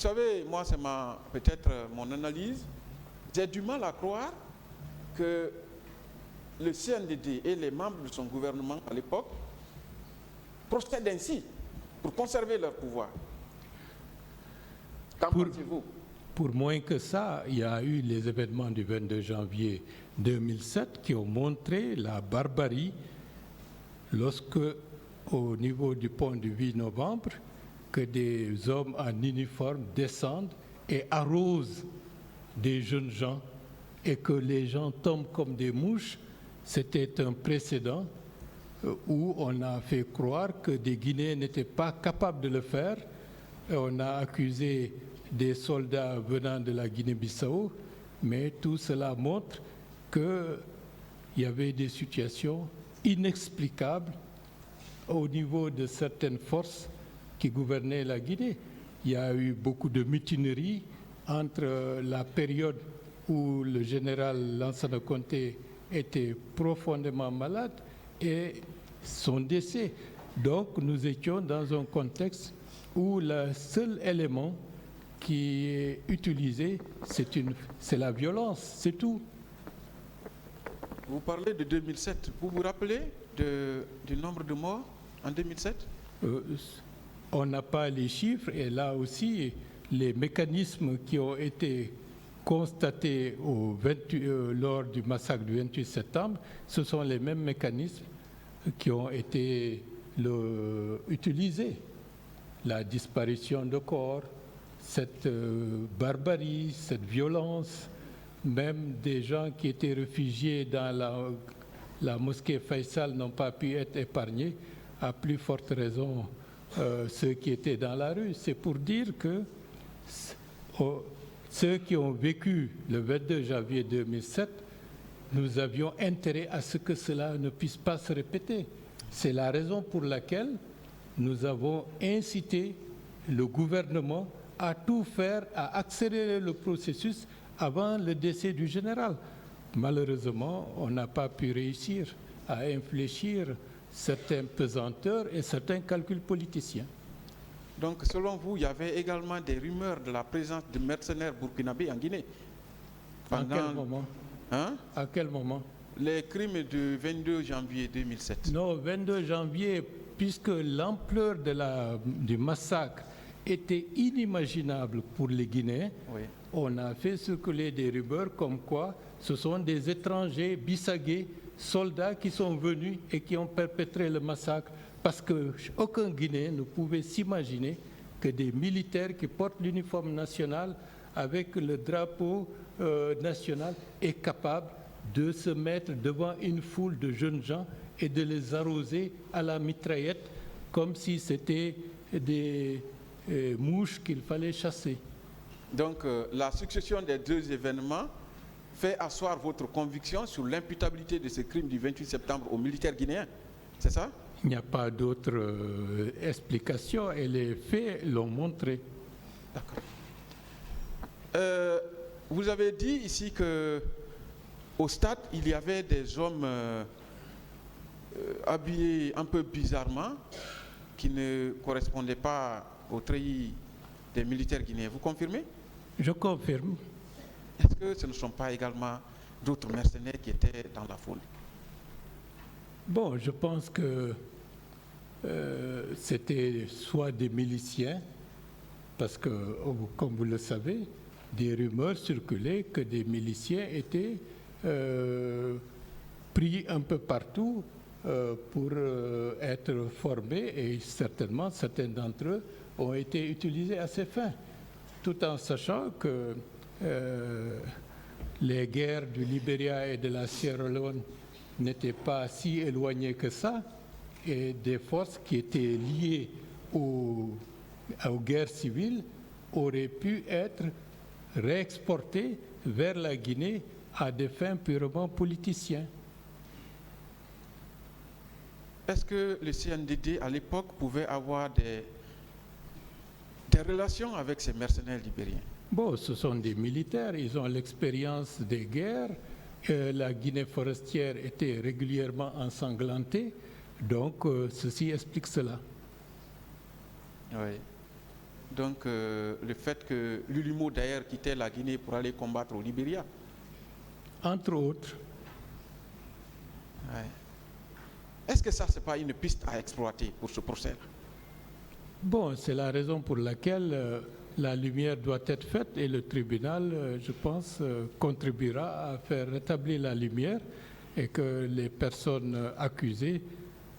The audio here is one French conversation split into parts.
savez, moi, c'est peut-être mon analyse. J'ai du mal à croire que le CNDD et les membres de son gouvernement à l'époque procèdent ainsi pour conserver leur pouvoir. Qu'en pensez-vous? Pour moins que ça, il y a eu les événements du 22 janvier 2007 qui ont montré la barbarie lorsque, au niveau du pont du 8 novembre, que des hommes en uniforme descendent et arrosent des jeunes gens et que les gens tombent comme des mouches. C'était un précédent où on a fait croire que des Guinéens n'étaient pas capables de le faire. Et on a accusé des soldats venant de la Guinée-Bissau, mais tout cela montre qu'il y avait des situations inexplicables au niveau de certaines forces qui gouvernaient la Guinée. Il y a eu beaucoup de mutineries entre la période où le général Lansana Conté était profondément malade et son décès. Donc nous étions dans un contexte où le seul élément qui est utilisé, c'est la violence, c'est tout. Vous parlez de 2007. Vous vous rappelez du nombre de morts en 2007? On n'a pas les chiffres et là aussi, les mécanismes qui ont été constatés lors du massacre du 28 septembre, ce sont les mêmes mécanismes qui ont été utilisés. La disparition de corps, cette barbarie, cette violence, même des gens qui étaient réfugiés dans la mosquée Faisal n'ont pas pu être épargnés, à plus forte raison ceux qui étaient dans la rue. C'est pour dire que ceux qui ont vécu le 22 janvier 2007, nous avions intérêt à ce que cela ne puisse pas se répéter. C'est la raison pour laquelle nous avons incité le gouvernement à tout faire, à accélérer le processus avant le décès du général. Malheureusement, on n'a pas pu réussir à infléchir certaines pesanteurs et certains calculs politiciens. Donc, selon vous, il y avait également des rumeurs de la présence de mercenaires burkinabés en Guinée. À quel moment? Hein? À quel moment? Les crimes du 22 janvier 2007. Non, 22 janvier, puisque l'ampleur du massacre était inimaginable pour les Guinéens, oui. On a fait circuler des rumeurs comme quoi ce sont des étrangers bissagués, soldats qui sont venus et qui ont perpétré le massacre, parce qu'aucun Guinéen ne pouvait s'imaginer que des militaires qui portent l'uniforme national avec le drapeau national est capable de se mettre devant une foule de jeunes gens et de les arroser à la mitraillette comme si c'était des mouches qu'il fallait chasser. Donc la succession des deux événements fait asseoir votre conviction sur l'imputabilité de ce crime du 28 septembre aux militaires guinéens, c'est ça? Il n'y a pas d'autre explication et les faits l'ont montré. D'accord. Vous avez dit ici qu'au stade, il y avait des hommes habillés un peu bizarrement qui ne correspondaient pas au treillis des militaires guinéens. Vous confirmez? Je confirme. Est-ce que ce ne sont pas également d'autres mercenaires qui étaient dans la foule? Bon, je pense que c'était soit des miliciens, parce que, comme vous le savez, des rumeurs circulaient que des miliciens étaient pris un peu partout pour être formés et certainement certains d'entre eux ont été utilisés à ces fins, tout en sachant que les guerres du Libéria et de la Sierra Leone n'étaient pas si éloignées que ça, et des forces qui étaient liées aux guerres civiles auraient pu être réexportées vers la Guinée à des fins purement politiciennes. Est-ce que le CNDD à l'époque pouvait avoir des relations avec ces mercenaires libériens? Bon, ce sont des militaires, ils ont l'expérience des guerres. La Guinée forestière était régulièrement ensanglantée, donc ceci explique cela. Oui. Donc le fait que Lulumo d'ailleurs quittait la Guinée pour aller combattre au Libéria. Entre autres. Ouais. Est-ce que ça, ce n'est pas une piste à exploiter pour ce procès-là? Bon, c'est la raison pour laquelle la lumière doit être faite et le tribunal, je pense, contribuera à faire rétablir la lumière et que les personnes accusées,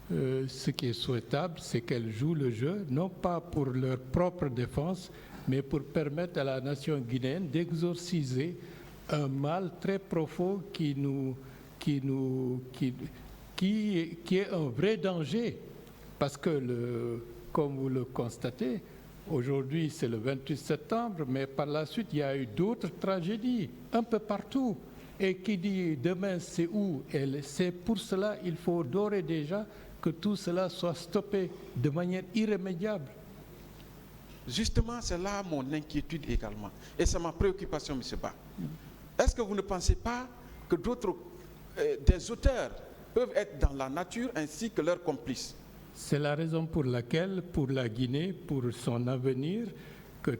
ce qui est souhaitable, c'est qu'elles jouent le jeu, non pas pour leur propre défense, mais pour permettre à la nation guinéenne d'exorciser un mal très profond qui est un vrai danger. Parce que, comme vous le constatez, aujourd'hui c'est le 28 septembre, mais par la suite il y a eu d'autres tragédies un peu partout. Et qui dit demain c'est où? Et c'est pour cela qu'il faut d'ores et déjà que tout cela soit stoppé de manière irrémédiable. Justement, c'est là mon inquiétude également. Et c'est ma préoccupation, M. Ba. Est-ce que vous ne pensez pas que d'autres, des auteurs peuvent être dans la nature ainsi que leurs complices? C'est la raison pour laquelle, pour la Guinée, pour son avenir, que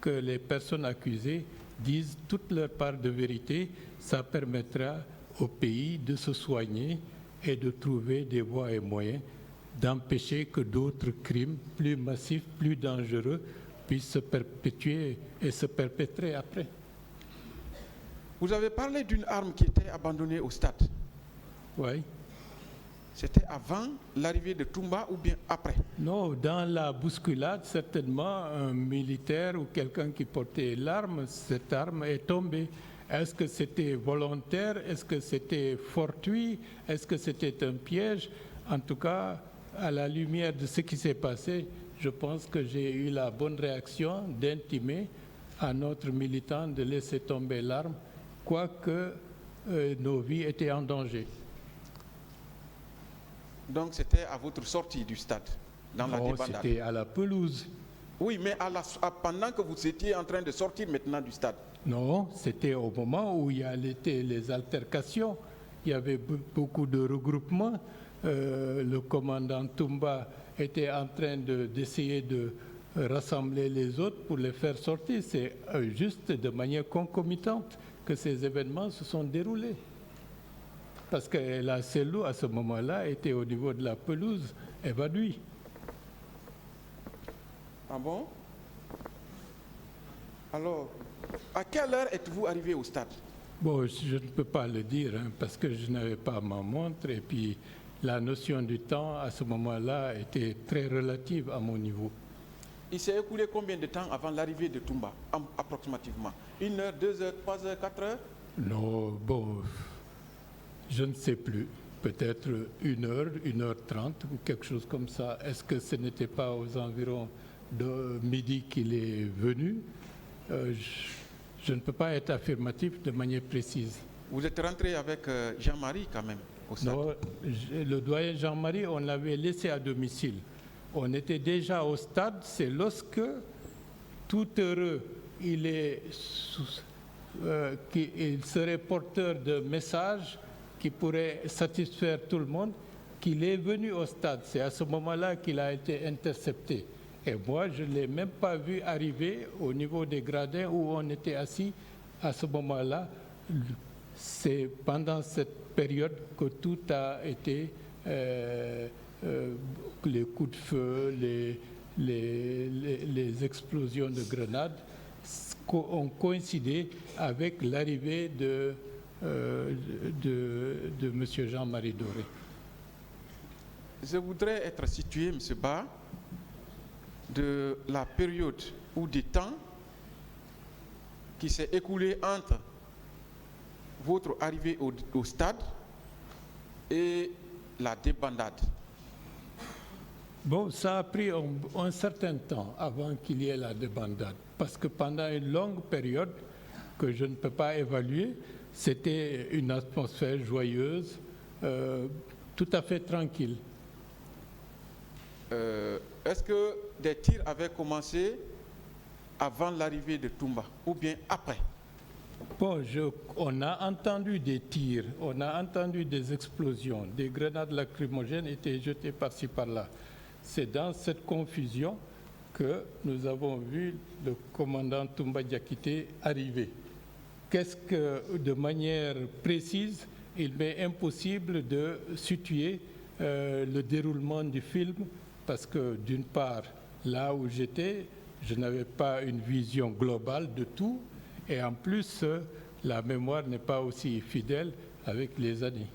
les personnes accusées disent toute leur part de vérité. Ça permettra au pays de se soigner et de trouver des voies et moyens d'empêcher que d'autres crimes plus massifs, plus dangereux puissent se perpétuer et se perpétrer après. Vous avez parlé d'une arme qui était abandonnée au stade. Oui. C'était avant l'arrivée de Toumba ou bien après? Non, dans la bousculade, certainement, un militaire ou quelqu'un qui portait l'arme, cette arme est tombée. Est-ce que c'était volontaire? Est-ce que c'était fortuit? Est-ce que c'était un piège? En tout cas, à la lumière de ce qui s'est passé, je pense que j'ai eu la bonne réaction d'intimer à notre militant de laisser tomber l'arme, quoique nos vies étaient en danger. Donc c'était à votre sortie du stade, dans la débandade? C'était à la pelouse. Oui, mais pendant que vous étiez en train de sortir maintenant du stade? Non, c'était au moment où il y avait les altercations. Il y avait beaucoup de regroupements. Le commandant Toumba était en train d'essayer de rassembler les autres pour les faire sortir. C'est juste de manière concomitante que ces événements se sont déroulés. Parce que la cellule, à ce moment-là, était au niveau de la pelouse, évanouie. Ah bon? Alors, à quelle heure êtes-vous arrivé au stade? Bon, je ne peux pas le dire, hein, parce que je n'avais pas ma montre, et puis la notion du temps, à ce moment-là, était très relative à mon niveau. Il s'est écoulé combien de temps avant l'arrivée de Toumba, approximativement? 1 heure, 2 heures, 3 heures, 4 heures? Non, bon, je ne sais plus. Peut-être 1 heure, 1h30 ou quelque chose comme ça. Est-ce que ce n'était pas aux environs de midi qu'il est venu? Je ne peux pas être affirmatif de manière précise. Vous êtes rentré avec Jean-Marie quand même au stade? Non, le doyen Jean-Marie, on l'avait laissé à domicile. On était déjà au stade, c'est lorsque, tout heureux, il serait porteur de messages qui pourraient satisfaire tout le monde, qu'il est venu au stade. C'est à ce moment-là qu'il a été intercepté. Et moi, je ne l'ai même pas vu arriver au niveau des gradins où on était assis à ce moment-là. C'est pendant cette période que tout a été, les coups de feu, les explosions de grenades ont coïncidé avec l'arrivée de M. Jean-Marie Doré. Je voudrais être situé, M. Ba, de la période ou du temps qui s'est écoulé entre votre arrivée au stade et la débandade. Bon, ça a pris un certain temps avant qu'il y ait la débandade, parce que pendant une longue période que je ne peux pas évaluer, c'était une atmosphère joyeuse, tout à fait tranquille. Est-ce que des tirs avaient commencé avant l'arrivée de Toumba ou bien après? Bon, on a entendu des tirs, on a entendu des explosions, des grenades lacrymogènes étaient jetées par-ci par-là. C'est dans cette confusion que nous avons vu le commandant Toumba Diakité arriver. Qu'est-ce que, de manière précise, il m'est impossible de situer le déroulement du film parce que, d'une part, là où j'étais, je n'avais pas une vision globale de tout et en plus, la mémoire n'est pas aussi fidèle avec les années.